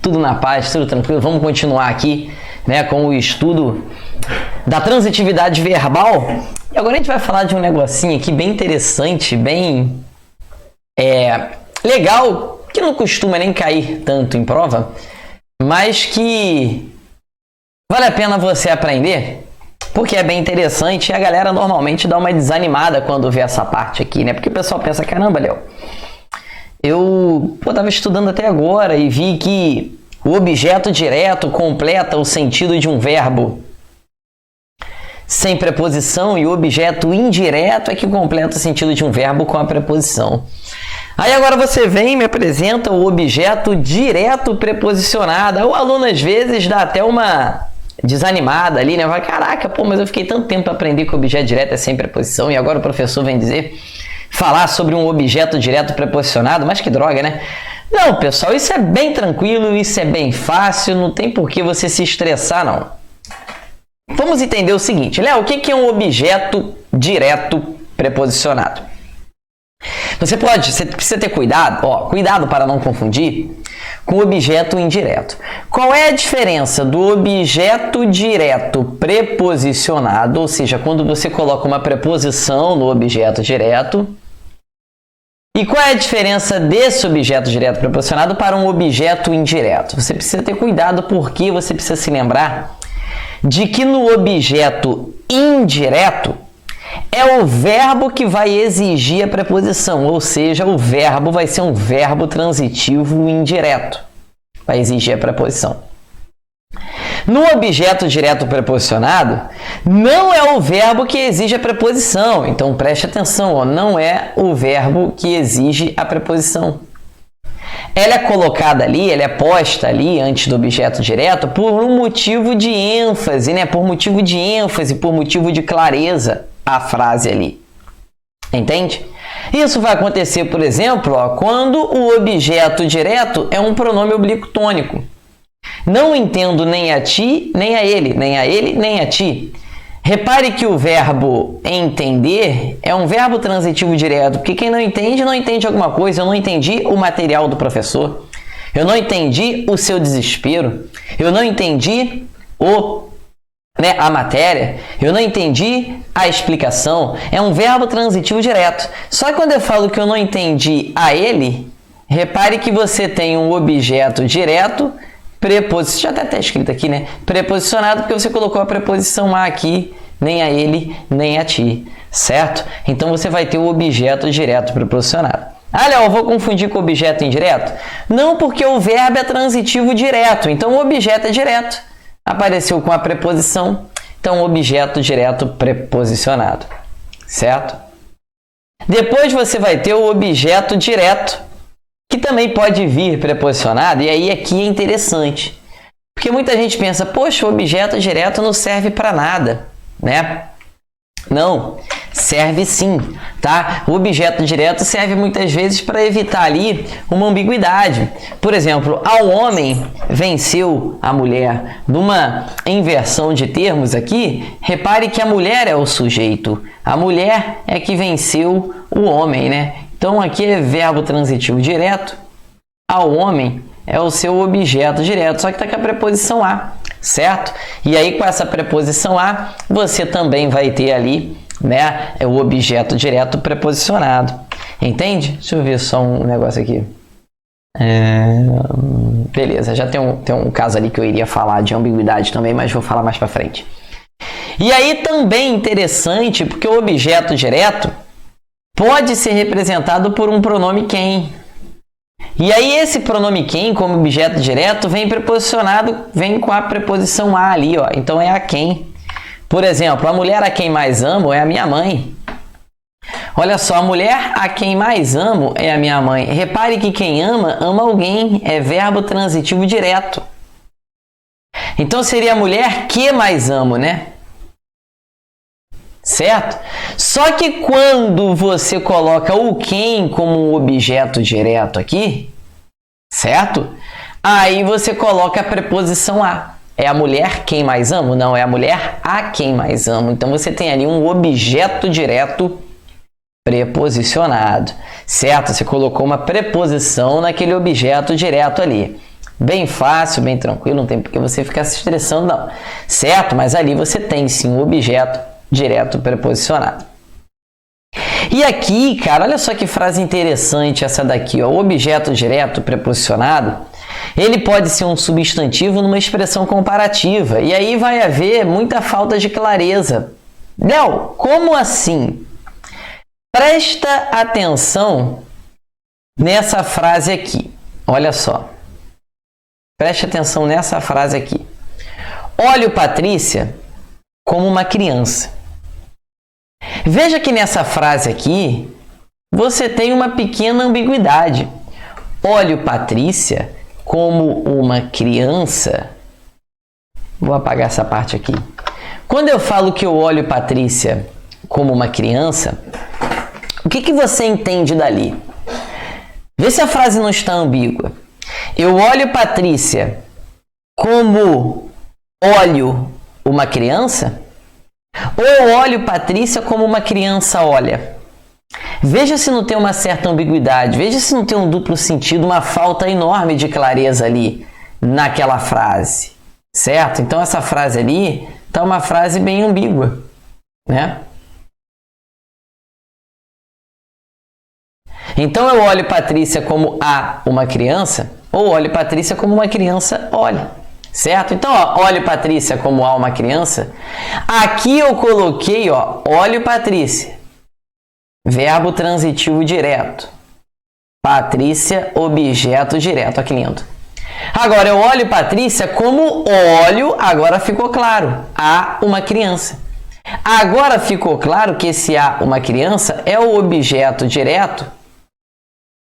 Tudo na paz, tudo tranquilo. Vamos continuar aqui, né, com o estudo da transitividade verbal. E agora a gente vai falar de um negocinho aqui bem interessante, bem legal, que não costuma nem cair tanto em prova, mas que vale a pena você aprender, porque é bem interessante. E a galera normalmente dá uma desanimada quando vê essa parte aqui, né? Porque o pessoal pensa, caramba, Léo, eu estava estudando até agora e vi que o objeto direto completa o sentido de um verbo sem preposição e o objeto indireto é que completa o sentido de um verbo com a preposição. Aí agora você vem e me apresenta o objeto direto preposicionado. O aluno às vezes dá até uma desanimada ali, né? Vai, caraca, pô, mas eu fiquei tanto tempo para aprender que o objeto direto é sem preposição e agora o professor vem falar sobre um objeto direto preposicionado, mas que droga, né? Não, pessoal, isso é bem tranquilo, isso é bem fácil, não tem por que você se estressar, não. Vamos entender o seguinte, Léo, o que é um objeto direto preposicionado? Você precisa ter cuidado, cuidado para não confundir com objeto indireto. Qual é a diferença do objeto direto preposicionado, ou seja, quando você coloca uma preposição no objeto direto, e qual é a diferença desse objeto direto preposicionado para um objeto indireto? Você precisa ter cuidado porque você precisa se lembrar de que no objeto indireto é o verbo que vai exigir a preposição, ou seja, o verbo vai ser um verbo transitivo indireto, vai exigir a preposição. No objeto direto preposicionado, não é o verbo que exige a preposição, então preste atenção, não é o verbo que exige a preposição. Ela é colocada ali, ela é posta ali antes do objeto direto por um motivo de ênfase, né? Por motivo de ênfase, por motivo de clareza a frase ali. Entende? Isso vai acontecer, por exemplo, quando o objeto direto é um pronome oblíquo tônico. Não entendo nem a ti, nem a ele, nem a ele, nem a ti. Repare que o verbo entender é um verbo transitivo direto, porque quem não entende alguma coisa. Eu não entendi o material do professor, eu não entendi o seu desespero, eu não entendi a matéria, eu não entendi a explicação. É um verbo transitivo direto. Só que quando eu falo que eu não entendi a ele, repare que você tem um objeto direto preposicionado, já está até escrito aqui, né? Preposicionado, porque você colocou a preposição a aqui, nem a ele, nem a ti, certo? Então você vai ter o objeto direto preposicionado. Ah, Léo, eu vou confundir com o objeto indireto? Não, porque o verbo é transitivo direto, então o objeto é direto. Apareceu com a preposição, então objeto direto preposicionado, certo? Depois você vai ter o objeto direto, que também pode vir preposicionado, e aí aqui é interessante, porque muita gente pensa, poxa, o objeto direto não serve para nada, né? Não, serve sim, tá? O objeto direto serve muitas vezes para evitar ali uma ambiguidade. Por exemplo, ao homem venceu a mulher. Numa inversão de termos aqui, repare que a mulher é o sujeito. A mulher é que venceu o homem, né? Então aqui é verbo transitivo direto. Ao homem é o seu objeto direto, só que está com a preposição a, certo? E aí com essa preposição a, você também vai ter ali, né, o objeto direto preposicionado. Entende? Deixa eu ver só um negócio aqui. Beleza, já tem um caso ali que eu iria falar de ambiguidade também, mas vou falar mais para frente. E aí também interessante, porque o objeto direto pode ser representado por um pronome quem. E aí esse pronome quem, como objeto direto, vem preposicionado, vem com a preposição a ali, ó. Então é a quem. Por exemplo, a mulher a quem mais amo é a minha mãe. Olha só, a mulher a quem mais amo é a minha mãe. Repare que quem ama, ama alguém, é verbo transitivo direto. Então seria a mulher que mais amo, né? Certo? Só que quando você coloca o quem como um objeto direto aqui, certo? Aí você coloca a preposição a. É a mulher quem mais amo? Não, é a mulher a quem mais amo. Então você tem ali um objeto direto preposicionado, certo? Você colocou uma preposição naquele objeto direto ali, Bem fácil, bem tranquilo, não tem por que você ficar se estressando não, certo? Mas ali você tem sim o objeto direto preposicionado. E aqui, cara, olha só que frase interessante essa daqui, ó. O objeto direto preposicionado, ele pode ser um substantivo numa expressão comparativa, e aí vai haver muita falta de clareza. Léo, como assim? Presta atenção nessa frase aqui, olha só. Preste atenção nessa frase aqui. Olho Patrícia como uma criança. Veja que nessa frase aqui, você tem uma pequena ambiguidade. Olho Patrícia como uma criança. Vou apagar essa parte aqui. Quando eu falo que eu olho Patrícia como uma criança, o que você entende dali? Vê se a frase não está ambígua. Eu olho Patrícia como olho uma criança? Ou eu olho Patrícia como uma criança olha? Veja se não tem uma certa ambiguidade, veja se não tem um duplo sentido, uma falta enorme de clareza ali naquela frase, certo? Então essa frase ali está uma frase bem ambígua, né? Então eu olho Patrícia como uma criança, ou olho Patrícia como uma criança olha, certo? Então, ó, olho Patrícia como uma criança. Aqui eu coloquei, ó, olho Patrícia, verbo transitivo direto. Patrícia, objeto direto. Olha que lindo. Agora, eu olho Patrícia como olho, agora ficou claro, uma criança. Agora ficou claro que esse uma criança é o objeto direto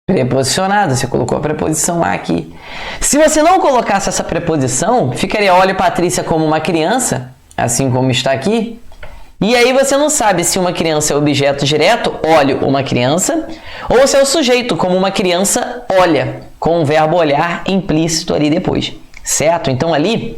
preposicionado. Você colocou a preposição a aqui. Se você não colocasse essa preposição, ficaria olho Patrícia como uma criança, assim como está aqui. E aí você não sabe se uma criança é objeto direto, olho uma criança, ou se é o sujeito, como uma criança olha, com o verbo olhar implícito ali depois, certo? Então ali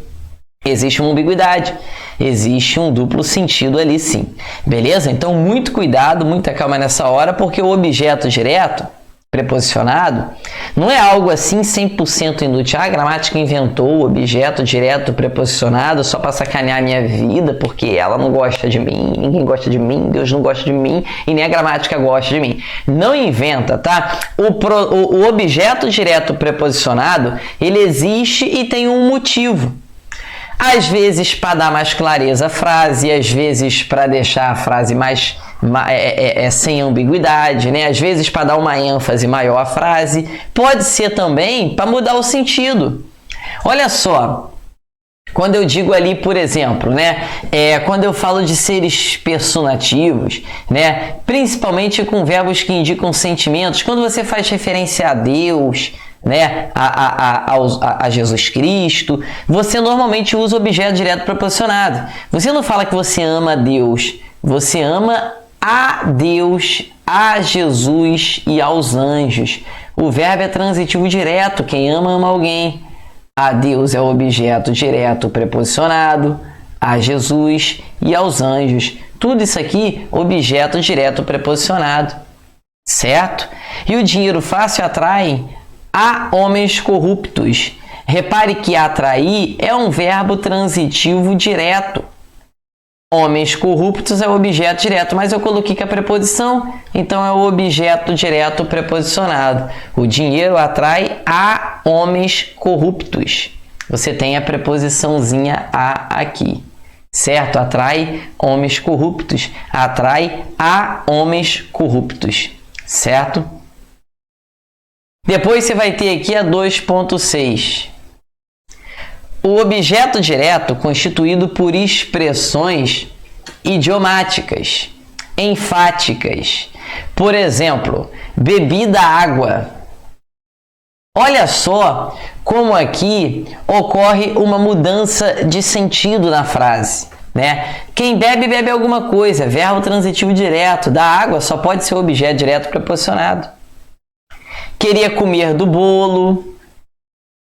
existe uma ambiguidade, existe um duplo sentido ali sim, beleza? Então muito cuidado, muita calma nessa hora, porque o objeto direto preposicionado não é algo assim 100% inútil. A gramática inventou o objeto direto preposicionado só para sacanear a minha vida, porque ela não gosta de mim, ninguém gosta de mim, Deus não gosta de mim e nem a gramática gosta de mim. Não inventa, tá? O objeto direto preposicionado, ele existe e tem um motivo. Às vezes para dar mais clareza à frase, às vezes para deixar a frase mais sem ambiguidade, né? Às vezes para dar uma ênfase maior à frase, pode ser também para mudar o sentido. Olha só, quando eu digo ali, por exemplo, né? Quando eu falo de seres personativos, né? Principalmente com verbos que indicam sentimentos, quando você faz referência a Deus, né, a Jesus Cristo, você normalmente usa o objeto direto preposicionado. Você não fala que você ama a Deus, você ama a Deus, a Jesus e aos anjos. O verbo é transitivo direto, quem ama, ama alguém. A Deus é o objeto direto preposicionado, a Jesus e aos anjos. Tudo isso aqui, objeto direto preposicionado, certo? E o dinheiro fácil atrai a homens corruptos. Repare que atrair é um verbo transitivo direto. Homens corruptos é o objeto direto, mas eu coloquei que a preposição, então é o objeto direto preposicionado. O dinheiro atrai a homens corruptos. Você tem a preposiçãozinha a aqui, certo? Atrai homens corruptos, atrai a homens corruptos, certo? Depois você vai ter aqui a 2.6. O objeto direto constituído por expressões idiomáticas, enfáticas. Por exemplo, bebida água. Olha só como aqui ocorre uma mudança de sentido na frase, né? Quem bebe, bebe alguma coisa. Verbo transitivo direto. Da água só pode ser objeto direto preposicionado. Queria comer do bolo.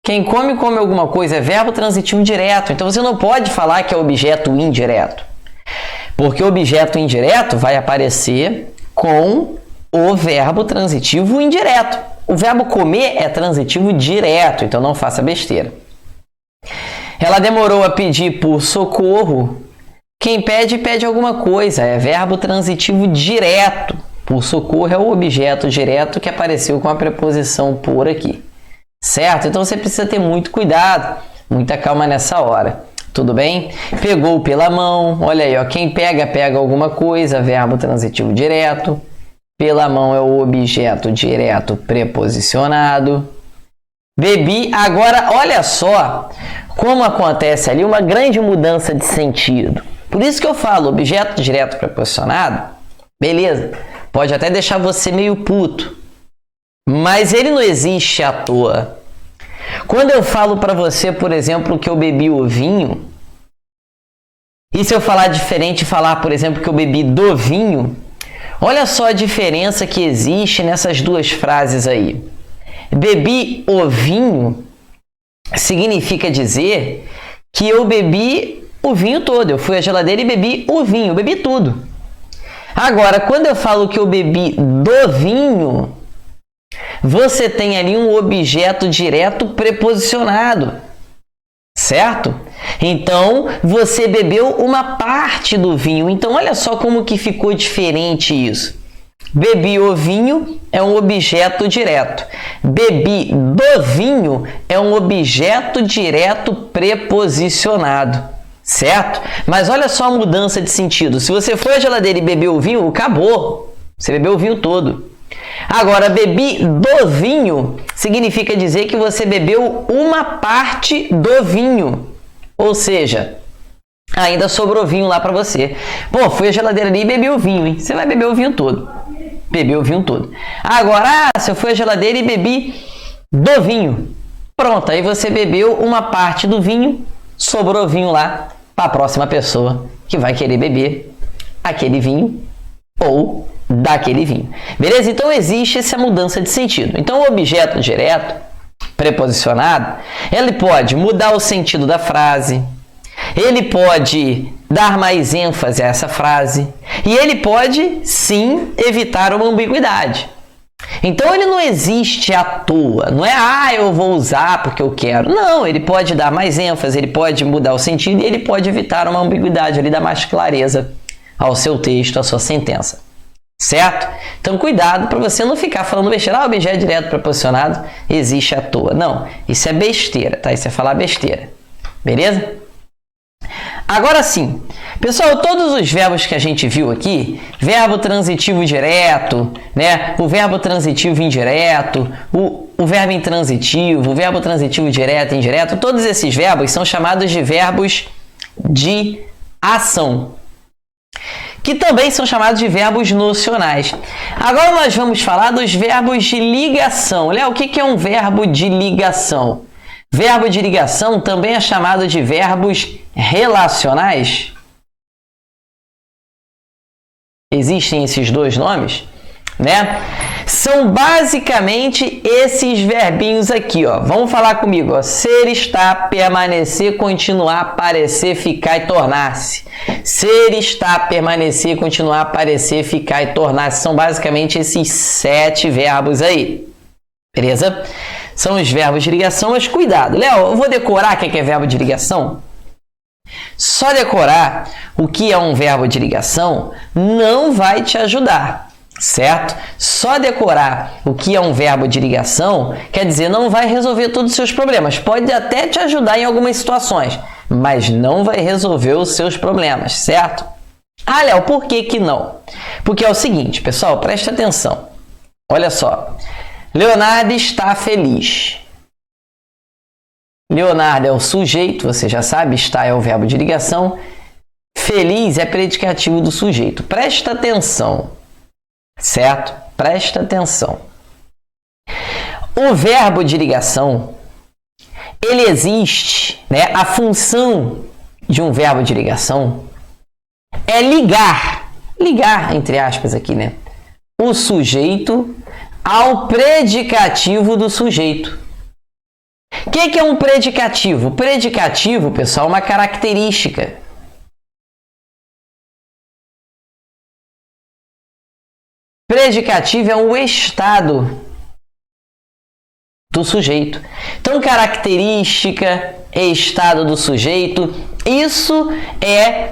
Quem come, come alguma coisa. É verbo transitivo direto. Então, você não pode falar que é objeto indireto. Porque o objeto indireto vai aparecer com o verbo transitivo indireto. O verbo comer é transitivo direto, então não faça besteira. Ela demorou a pedir por socorro. Quem pede, pede alguma coisa. É verbo transitivo direto. Por socorro é o objeto direto que apareceu com a preposição por aqui. Certo? Então você precisa ter muito cuidado, muita calma nessa hora. Tudo bem? Pegou pela mão. Olha aí, ó. Quem pega, pega alguma coisa. Verbo transitivo direto. Pela mão é o objeto direto preposicionado. Bebi. Agora, olha só como acontece ali uma grande mudança de sentido. Por isso que eu falo objeto direto preposicionado. Beleza. Pode até deixar você meio puto. Mas ele não existe à toa. Quando eu falo para você, por exemplo, que eu bebi o vinho, e se eu falar diferente, falar, por exemplo, que eu bebi do vinho, olha só a diferença que existe nessas duas frases aí. Bebi o vinho significa dizer que eu bebi o vinho todo. Eu fui à geladeira e bebi o vinho, bebi tudo. Agora, quando eu falo que eu bebi do vinho, você tem ali um objeto direto preposicionado, certo? Então, você bebeu uma parte do vinho. Então, olha só como que ficou diferente isso. Bebi o vinho é um objeto direto. Bebi do vinho é um objeto direto preposicionado, certo? Mas olha só a mudança de sentido. Se você foi à geladeira e bebeu o vinho, acabou. Você bebeu o vinho todo. Agora, bebi do vinho significa dizer que você bebeu uma parte do vinho. Ou seja, ainda sobrou vinho lá para você. Pô, fui à geladeira ali e bebi o vinho, hein? Você vai beber o vinho todo. Bebeu o vinho todo. Agora, se eu fui à geladeira e bebi do vinho. Pronto, aí você bebeu uma parte do vinho, sobrou vinho lá para a próxima pessoa que vai querer beber aquele vinho ou daquele vinho. Beleza? Então, existe essa mudança de sentido. Então, o objeto direto, preposicionado, ele pode mudar o sentido da frase, ele pode dar mais ênfase a essa frase e ele pode, sim, evitar uma ambiguidade. Então, ele não existe à toa. Não é, eu vou usar porque eu quero. Não, ele pode dar mais ênfase, ele pode mudar o sentido e ele pode evitar uma ambiguidade, ele dá mais clareza ao seu texto, à sua sentença. Certo? Então, cuidado para você não ficar falando besteira. O objeto direto preposicionado existe à toa. Não, isso é besteira, tá? Isso é falar besteira. Beleza? Agora sim, pessoal, todos os verbos que a gente viu aqui, verbo transitivo direto, né? O verbo transitivo indireto, o verbo intransitivo, o verbo transitivo direto e indireto, todos esses verbos são chamados de verbos de ação, que também são chamados de verbos nocionais. Agora nós vamos falar dos verbos de ligação. Léo, o que é um verbo de ligação? Verbo de ligação também é chamado de verbos relacionais. Existem esses dois nomes, né? São basicamente esses verbinhos aqui, ó. Vamos falar comigo, ó. Ser, estar, permanecer, continuar, parecer, ficar e tornar-se. Ser, estar, permanecer, continuar, parecer, ficar e tornar-se. São basicamente esses 7 verbos aí. Beleza? São os verbos de ligação, mas cuidado. Léo, eu vou decorar o que é verbo de ligação? Só decorar o que é um verbo de ligação não vai te ajudar, certo? Só decorar o que é um verbo de ligação, quer dizer, não vai resolver todos os seus problemas. Pode até te ajudar em algumas situações, mas não vai resolver os seus problemas, certo? Ah, Léo, por que que não? Porque é o seguinte, pessoal, presta atenção. Olha só. Leonardo está feliz. Leonardo é o sujeito, você já sabe, está é o verbo de ligação. Feliz é predicativo do sujeito. Presta atenção, certo? Presta atenção. O verbo de ligação, ele existe, né? A função de um verbo de ligação é ligar, entre aspas aqui, né? O sujeito ao predicativo do sujeito. O que é um predicativo? Predicativo, pessoal, é uma característica. Predicativo é um estado do sujeito. Então, característica, estado do sujeito, isso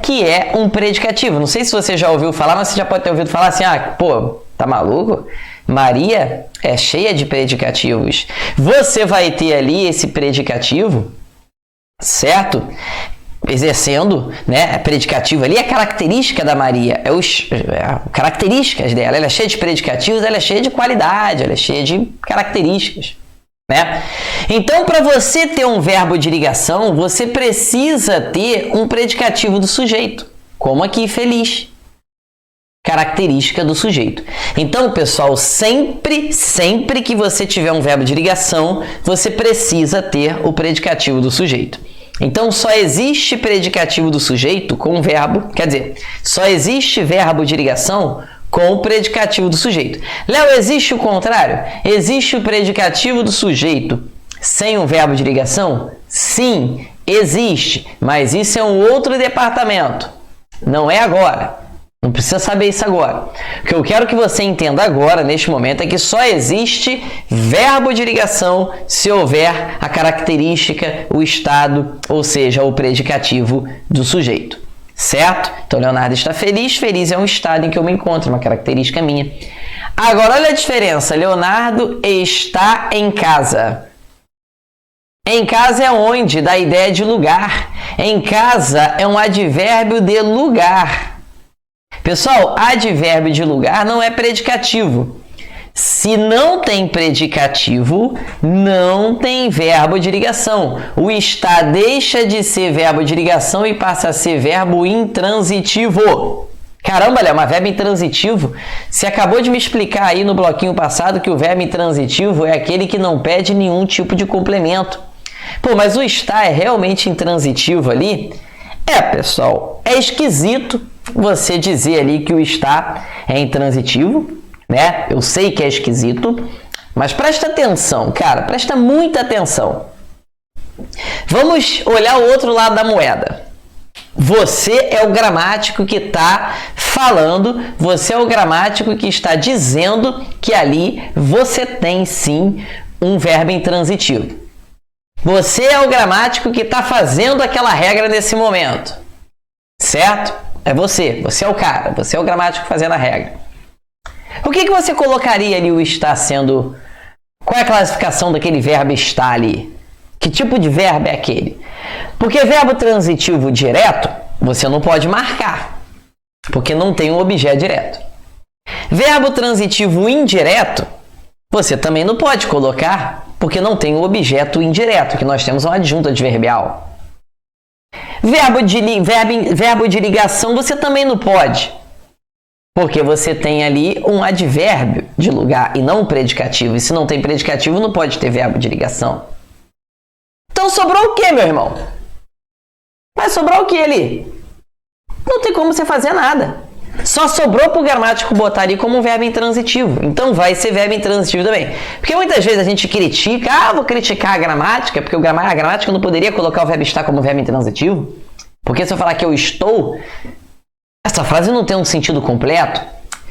que é um predicativo. Não sei se você já ouviu falar, mas você já pode ter ouvido falar assim, pô, tá maluco? Maria é cheia de predicativos. Você vai ter ali esse predicativo, certo? Exercendo, né? Predicativo ali é característica da Maria, características dela. Ela é cheia de predicativos, ela é cheia de qualidade, ela é cheia de características, né? Então, para você ter um verbo de ligação, você precisa ter um predicativo do sujeito, como aqui, feliz. Característica do sujeito. Então, pessoal, sempre que você tiver um verbo de ligação, você precisa ter o predicativo do sujeito. Então, só existe predicativo do sujeito com verbo, quer dizer, só existe verbo de ligação com o predicativo do sujeito. Léo, existe o contrário? Existe o predicativo do sujeito sem um verbo de ligação? Sim, existe, mas isso é um outro departamento. Não é agora. Não precisa saber isso agora. O que eu quero que você entenda agora, neste momento, é que só existe verbo de ligação se houver a característica, o estado, ou seja, o predicativo do sujeito. Certo? Então, Leonardo está feliz. Feliz é um estado em que eu me encontro, uma característica minha. Agora, olha a diferença. Leonardo está em casa. Em casa é onde? Dá ideia de lugar. Em casa é um advérbio de lugar. Pessoal, advérbio de lugar não é predicativo. Se não tem predicativo, não tem verbo de ligação. O está deixa de ser verbo de ligação e passa a ser verbo intransitivo. Caramba, Léo, mas verbo intransitivo? Você acabou de me explicar aí no bloquinho passado que o verbo intransitivo é aquele que não pede nenhum tipo de complemento. Pô, mas o está é realmente intransitivo ali? Pessoal, é esquisito você dizer ali que o está é intransitivo, né? Eu sei que é esquisito, mas presta atenção, cara, presta muita atenção. Vamos olhar o outro lado da moeda. Você é o gramático que está falando, você é o gramático que está dizendo que ali você tem sim um verbo intransitivo. Você é o gramático que está fazendo aquela regra nesse momento, certo? É você é o cara, você é o gramático fazendo a regra. O que você colocaria ali o está sendo? Qual é a classificação daquele verbo está ali? Que tipo de verbo é aquele? Porque verbo transitivo direto, você não pode marcar, porque não tem um objeto direto. Verbo transitivo indireto, você também não pode colocar, porque não tem um objeto indireto, que nós temos um adjunto adverbial. Verbo de ligação você também não pode, porque você tem ali um advérbio de lugar e não um predicativo. E se não tem predicativo, não pode ter verbo de ligação. Então sobrou o que, meu irmão? Vai sobrar o que ali? Não tem como você fazer nada. Só sobrou para o gramático botar ali como um verbo intransitivo. Então vai ser verbo intransitivo também. Porque muitas vezes a gente critica, vou criticar a gramática, porque a gramática não poderia colocar o verbo estar como verbo intransitivo. Porque se eu falar que eu estou, essa frase não tem um sentido completo.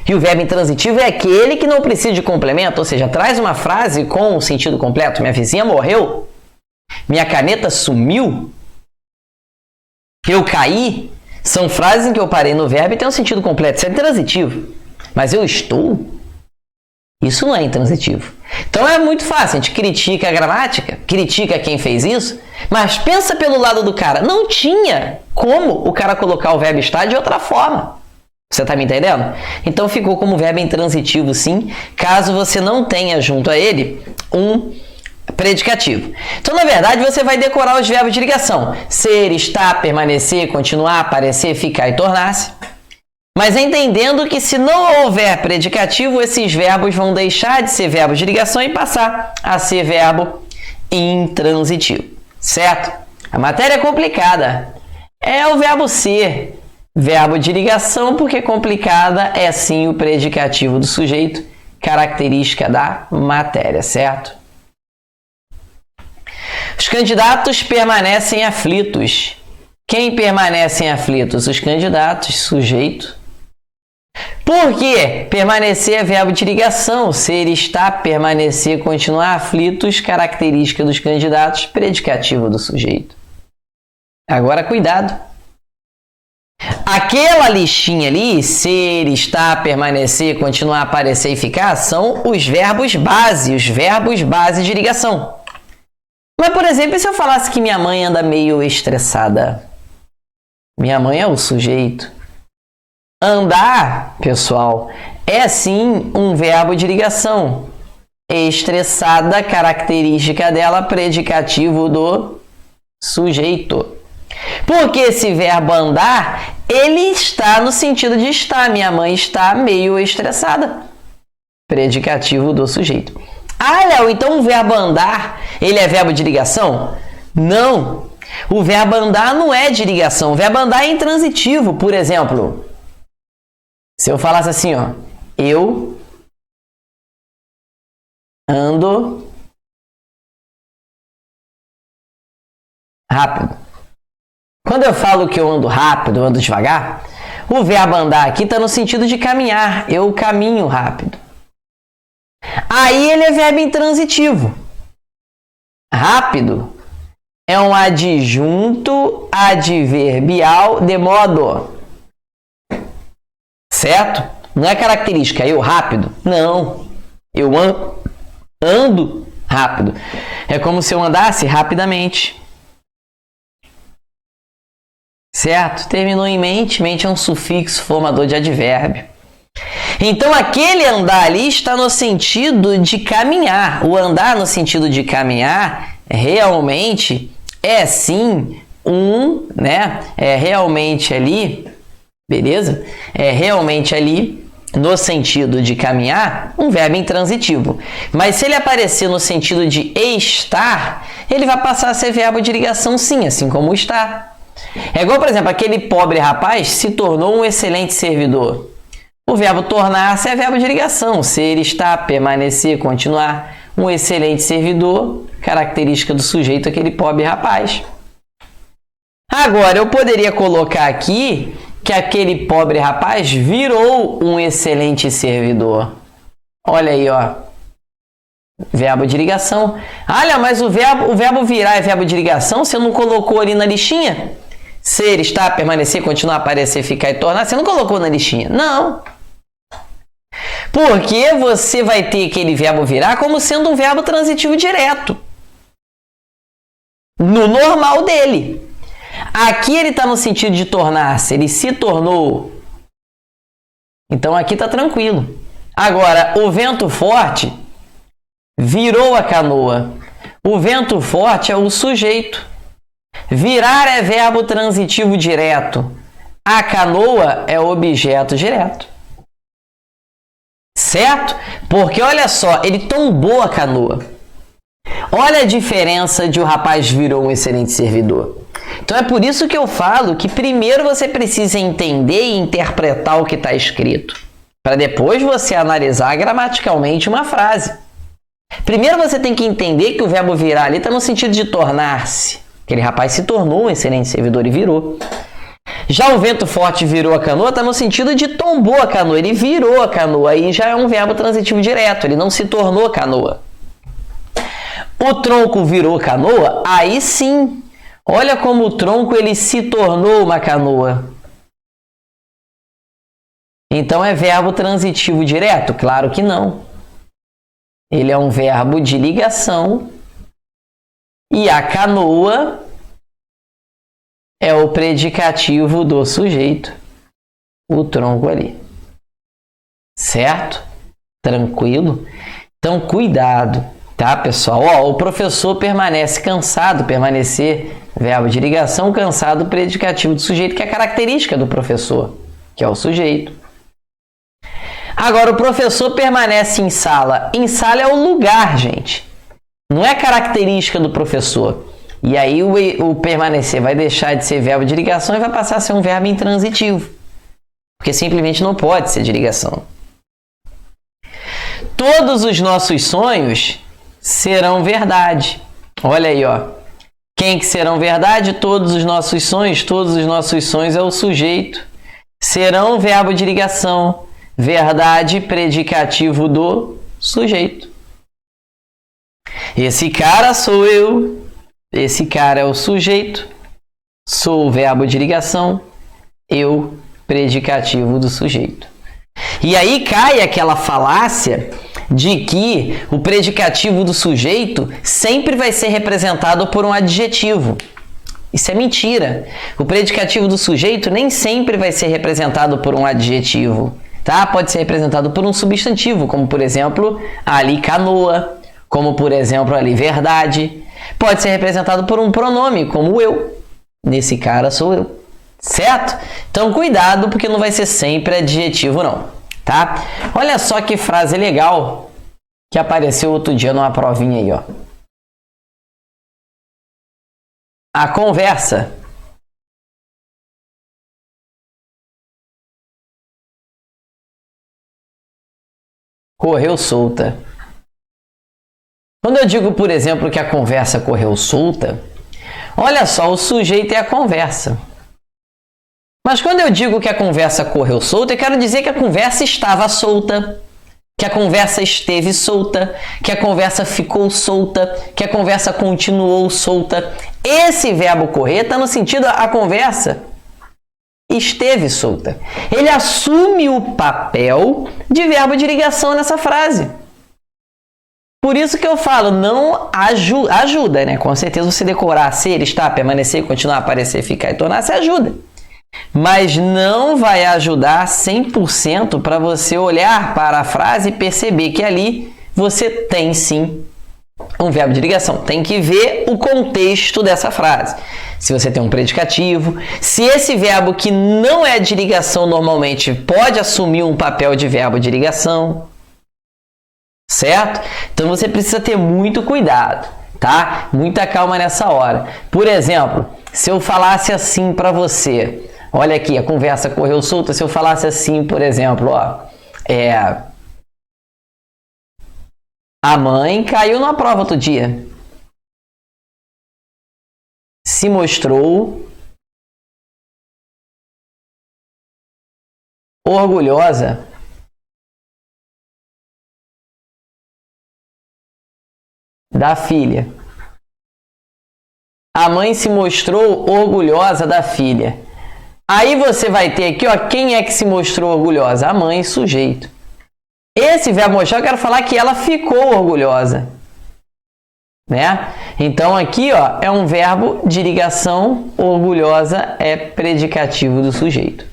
E o verbo intransitivo é aquele que não precisa de complemento, ou seja, traz uma frase com um sentido completo. Minha vizinha morreu, minha caneta sumiu, eu caí. São frases em que eu parei no verbo e tem um sentido completo. Isso é intransitivo. Mas eu estou? Isso não é intransitivo. Então é muito fácil. A gente critica a gramática, critica quem fez isso, mas pensa pelo lado do cara. Não tinha como o cara colocar o verbo estar de outra forma. Você está me entendendo? Então ficou como verbo intransitivo, sim, caso você não tenha junto a ele um predicativo. Então, na verdade, você vai decorar os verbos de ligação. Ser, estar, permanecer, continuar, aparecer, ficar e tornar-se. Mas entendendo que se não houver predicativo, esses verbos vão deixar de ser verbos de ligação e passar a ser verbo intransitivo. Certo? A matéria é complicada. É o verbo ser, verbo de ligação, porque complicada é sim o predicativo do sujeito, característica da matéria, certo? Os candidatos permanecem aflitos. Quem permanecem aflitos? Os candidatos, sujeito. Por quê? Permanecer é verbo de ligação. Ser, estar, permanecer, continuar, aflitos, característica dos candidatos, predicativo do sujeito. Agora, cuidado. Aquela listinha ali, ser, estar, permanecer, continuar, aparecer e ficar, são os verbos base de ligação. Mas, por exemplo, se eu falasse que minha mãe anda meio estressada? Minha mãe é o sujeito. Andar, pessoal, é sim um verbo de ligação. Estressada, característica dela, predicativo do sujeito. Porque esse verbo andar, ele está no sentido de estar. Minha mãe está meio estressada. Predicativo do sujeito. Ah, Léo, então o verbo andar, ele é verbo de ligação? Não. O verbo andar não é de ligação. O verbo andar é intransitivo. Por exemplo, se eu falasse assim, ó, eu ando rápido. Quando eu falo que eu ando rápido, eu ando devagar, o verbo andar aqui está no sentido de caminhar. Eu caminho rápido. Aí ele é verbo intransitivo. Rápido é um adjunto adverbial de modo. Certo? Não é característica. Eu rápido? Não. Eu ando rápido. É como se eu andasse rapidamente. Certo? Terminou em mente. Mente é um sufixo formador de advérbio. Então, aquele andar ali está no sentido de caminhar. O andar no sentido de caminhar realmente é sim é realmente ali, beleza? É realmente ali, no sentido de caminhar, um verbo intransitivo. Mas se ele aparecer no sentido de estar, ele vai passar a ser verbo de ligação sim, assim como estar. É igual, por exemplo, aquele pobre rapaz se tornou um excelente servidor. O verbo tornar-se é verbo de ligação. Ser, estar, permanecer, continuar. Um excelente servidor, característica do sujeito, aquele pobre rapaz. Agora, eu poderia colocar aqui que aquele pobre rapaz virou um excelente servidor. Olha aí, ó. Verbo de ligação. Olha, mas o verbo virar é verbo de ligação? Você não colocou ali na listinha? Ser, estar, permanecer, continuar, aparecer, ficar e tornar. Você não colocou na listinha? Não. Porque você vai ter aquele verbo virar como sendo um verbo transitivo direto. No normal dele. Aqui ele está no sentido de tornar-se. Ele se tornou. Então aqui está tranquilo. Agora, o vento forte virou a canoa. O vento forte é o sujeito. Virar é verbo transitivo direto. A canoa é objeto direto. Certo? Porque olha só, ele tombou a canoa. Olha a diferença de o rapaz virou um excelente servidor. Então é por isso que eu falo que primeiro você precisa entender e interpretar o que está escrito, para depois você analisar gramaticalmente uma frase. Primeiro você tem que entender que o verbo virar ali está no sentido de tornar-se. Aquele rapaz se tornou um excelente servidor e virou. Já o vento forte virou a canoa está no sentido de tombou a canoa. Ele virou a canoa. Aí já é um verbo transitivo direto. Ele não se tornou canoa. O tronco virou canoa? Aí sim. Olha como o tronco ele se tornou uma canoa. Então é verbo transitivo direto? Claro que não. Ele é um verbo de ligação. E a canoa é o predicativo do sujeito. O tronco ali. Certo? Tranquilo? Então, cuidado, tá, pessoal? Ó, o professor permanece cansado, permanecer, verbo de ligação, cansado, predicativo do sujeito, que é característica do professor, que é o sujeito. Agora, o professor permanece em sala. Em sala é o lugar, gente. Não é característica do professor. E aí o permanecer vai deixar de ser verbo de ligação e vai passar a ser um verbo intransitivo. Porque simplesmente não pode ser de ligação. Todos os nossos sonhos serão verdade. Olha aí, ó. Quem que serão verdade? Todos os nossos sonhos. Todos os nossos sonhos é o sujeito. Serão verbo de ligação. verdade, predicativo do sujeito. Esse cara sou eu, esse cara é o sujeito, sou o verbo de ligação, eu, predicativo do sujeito. E aí cai aquela falácia de que o predicativo do sujeito sempre vai ser representado por um adjetivo. Isso é mentira. O predicativo do sujeito nem sempre vai ser representado por um adjetivo, tá? Pode ser representado por um substantivo, como por exemplo, ali canoa, como por exemplo, ali verdade. Pode ser representado por um pronome, como eu. Nesse cara sou eu. Certo? Então cuidado, porque não vai ser sempre adjetivo não, tá? Olha só que frase legal que apareceu outro dia numa provinha aí, ó. A conversa correu solta. Quando eu digo, por exemplo, que a conversa correu solta, olha só, o sujeito é a conversa. Mas quando eu digo que a conversa correu solta, eu quero dizer que a conversa estava solta, que a conversa esteve solta, que a conversa ficou solta, que a conversa continuou solta. Esse verbo correr está no sentido a conversa esteve solta. Ele assume o papel de verbo de ligação nessa frase. Por isso que eu falo, não ajuda, né? Com certeza você decorar ser, estar, permanecer, continuar, aparecer, ficar e tornar-se ajuda. Mas não vai ajudar 100% para você olhar para a frase e perceber que ali você tem sim um verbo de ligação. Tem que ver o contexto dessa frase. Se você tem um predicativo, se esse verbo que não é de ligação normalmente pode assumir um papel de verbo de ligação, certo? Então você precisa ter muito cuidado, tá? Muita calma nessa hora. Por exemplo, se eu falasse assim para você, olha aqui, a conversa correu solta, se eu falasse assim, por exemplo, ó, a mãe caiu na prova outro dia. Se mostrou orgulhosa da filha. A mãe se mostrou orgulhosa da filha. Aí você vai ter aqui, ó, quem é que se mostrou orgulhosa? A mãe, sujeito. Esse verbo mostrar, eu quero falar que ela ficou orgulhosa, né? Então aqui, ó, é um verbo de ligação, orgulhosa é predicativo do sujeito.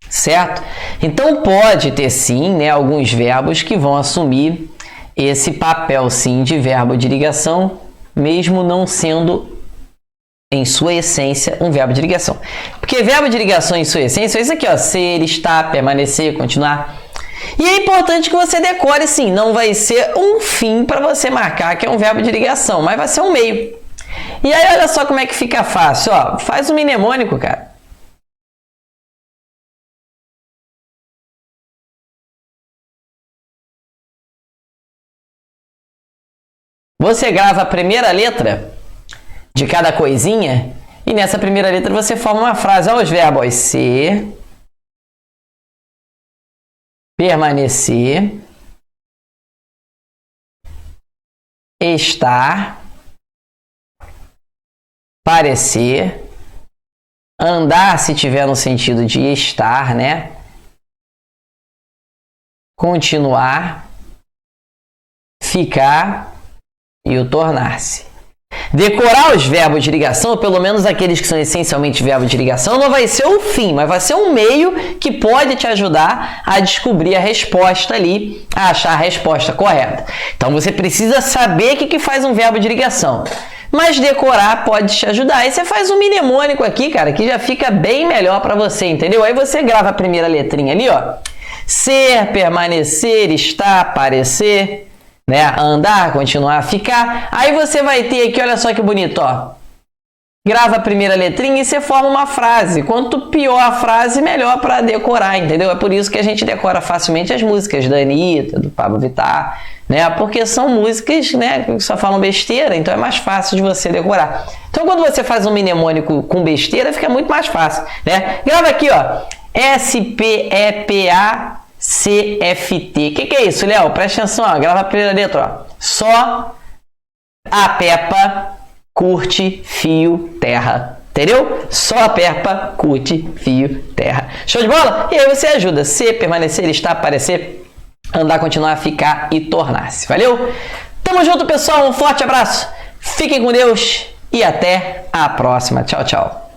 Certo? Então pode ter sim, né, alguns verbos que vão assumir esse papel sim de verbo de ligação, mesmo não sendo em sua essência um verbo de ligação. Porque verbo de ligação em sua essência é isso aqui, ó, ser, estar, permanecer, continuar. E é importante que você decore sim, não vai ser um fim para você marcar que é um verbo de ligação, mas vai ser um meio. E aí olha só como é que fica fácil, ó, faz um mnemônico, cara. Você grava a primeira letra de cada coisinha e nessa primeira letra você forma uma frase. Olha os verbos ser, permanecer, estar, parecer, andar se tiver no sentido de estar, né? Continuar, ficar e o tornar-se. Decorar os verbos de ligação, ou pelo menos aqueles que são essencialmente verbos de ligação, não vai ser o fim, mas vai ser um meio que pode te ajudar a descobrir a resposta ali, a achar a resposta correta. Então você precisa saber o que faz um verbo de ligação. Mas decorar pode te ajudar. Aí você faz um mnemônico aqui, cara, que já fica bem melhor para você, entendeu? Aí você grava a primeira letrinha ali, ó. Ser, permanecer, estar, parecer, né? Andar, continuar, ficar. Aí você vai ter aqui, olha só que bonito, ó. Grava a primeira letrinha e você forma uma frase. Quanto pior a frase, melhor para decorar, entendeu? É por isso que a gente decora facilmente as músicas da Anitta, do Pablo Vittar, né? Porque são músicas, né, que só falam besteira, então é mais fácil de você decorar. Então quando você faz um mnemônico com besteira, fica muito mais fácil, né? Grava aqui, ó. SPEPA CFT. O que é isso, Léo? Presta atenção, ó. Grava a primeira letra, ó. Só a Peppa curte fio terra. Entendeu? Só a Peppa curte fio terra. Show de bola? E aí você ajuda. Se permanecer, estar, aparecer, andar, continuar, ficar e tornar-se. Valeu? Tamo junto, pessoal. Um forte abraço. Fiquem com Deus e até a próxima. Tchau, tchau.